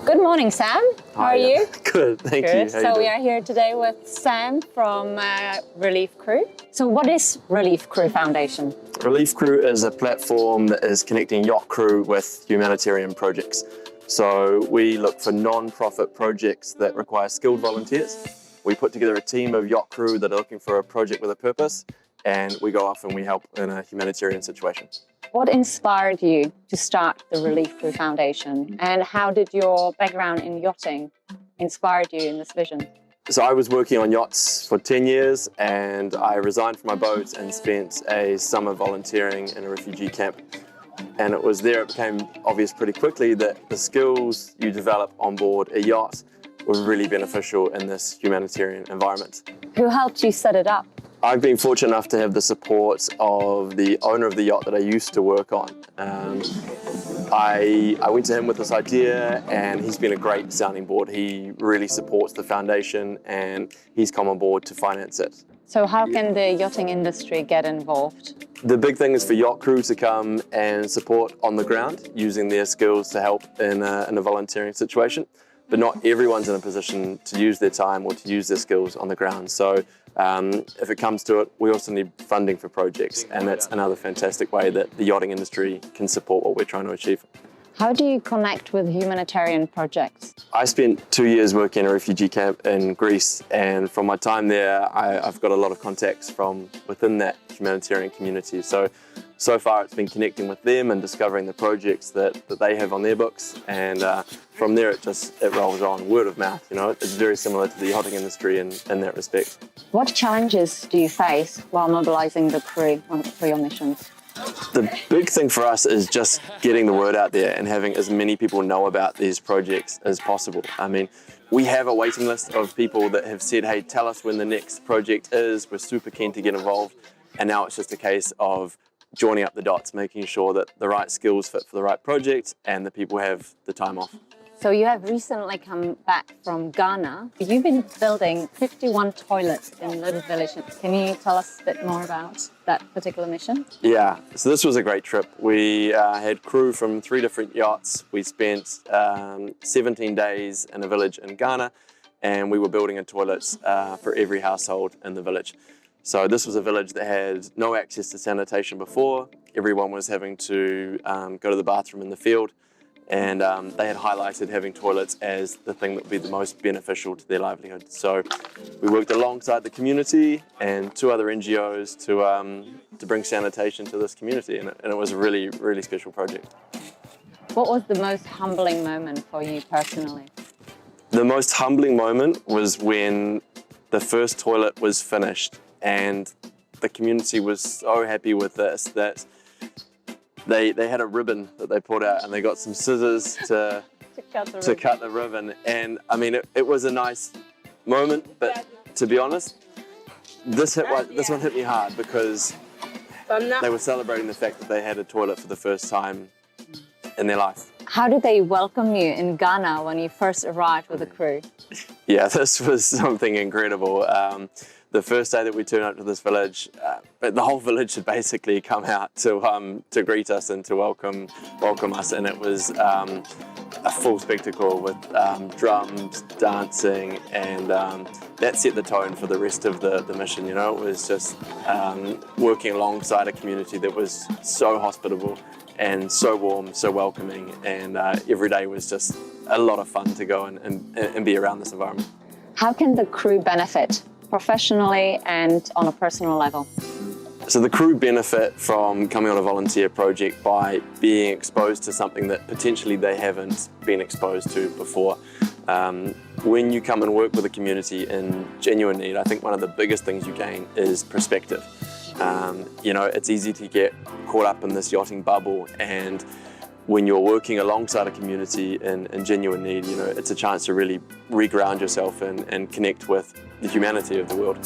Good morning, Sam. How are you? Good, thank you. So we are here today with Sam from Relief Crew. So what is Relief Crew Foundation? Relief Crew is a platform that is connecting yacht crew with humanitarian projects. So we look for non-profit projects that require skilled volunteers. We put together a team of yacht crew that are looking for a project with a purpose, and we go off and we help in a humanitarian situation. What inspired you to start the Relief Crew Foundation, and how did your background in yachting inspire you in this vision? So I was working on yachts for 10 years and I resigned from my boat and spent a summer volunteering in a refugee camp. And it was there it became obvious pretty quickly that the skills you develop on board a yacht were really beneficial in this humanitarian environment. Who helped you set it up? I've been fortunate enough to have the support of the owner of the yacht that I used to work on. I went to him with this idea and he's been a great sounding board. He really supports the foundation and he's come on board to finance it. So how can the yachting industry get involved? The big thing is for yacht crew to come and support on the ground using their skills to help in a volunteering situation. But not everyone's in a position to use their time or to use their skills on the ground. So if it comes to it, we also need funding for projects, and that's another fantastic way that the yachting industry can support what we're trying to achieve. How do you connect with humanitarian projects? I spent 2 years working in a refugee camp in Greece, and from my time there, I've got a lot of contacts from within that humanitarian community. So far it's been connecting with them and discovering the projects that they have on their books, and from there it rolls on, word of mouth. You know, it's very similar to the yachting industry in that respect. What challenges do you face while mobilizing the crew for your missions? The big thing for us is just getting the word out there and having as many people know about these projects as possible. I mean, we have a waiting list of people that have said, hey, tell us when the next project is. We're super keen to get involved. And now it's just a case of joining up the dots, making sure that the right skills fit for the right project and the people have the time off. So you have recently come back from Ghana. You've been building 51 toilets in little villages. Can you tell us a bit more about that particular mission? Yeah, so this was a great trip. We had crew from 3 different yachts. We spent 17 days in a village in Ghana, and we were building a toilets for every household in the village. So this was a village that had no access to sanitation before. Everyone was having to go to the bathroom in the field. And they had highlighted having toilets as the thing that would be the most beneficial to their livelihood. So we worked alongside the community and 2 other NGOs to bring sanitation to this community, and it was a really, really special project. What was the most humbling moment for you personally? The most humbling moment was when the first toilet was finished, and the community was so happy with this that they had a ribbon that they pulled out and they got some scissors to cut the ribbon. And I mean, it was a nice moment, but to be honest, this one hit me hard because they were celebrating the fact that they had a toilet for the first time in their life. How did they welcome you in Ghana when you first arrived with the crew? Yeah, this was something incredible. The first day that we turned up to this village, the whole village had basically come out to greet us and to welcome us, and it was a full spectacle with drums, dancing, and that set the tone for the rest of the mission. You know, it was just working alongside a community that was so hospitable and so warm, so welcoming, and every day was just a lot of fun to go and be around this environment. How can the crew benefit professionally and on a personal level? So the crew benefit from coming on a volunteer project by being exposed to something that potentially they haven't been exposed to before. When you come and work with a community in genuine need, I think one of the biggest things you gain is perspective. You know, it's easy to get caught up in this yachting bubble, and when you're working alongside a community in genuine need, you know, it's a chance to really reground yourself and connect with the humanity of the world.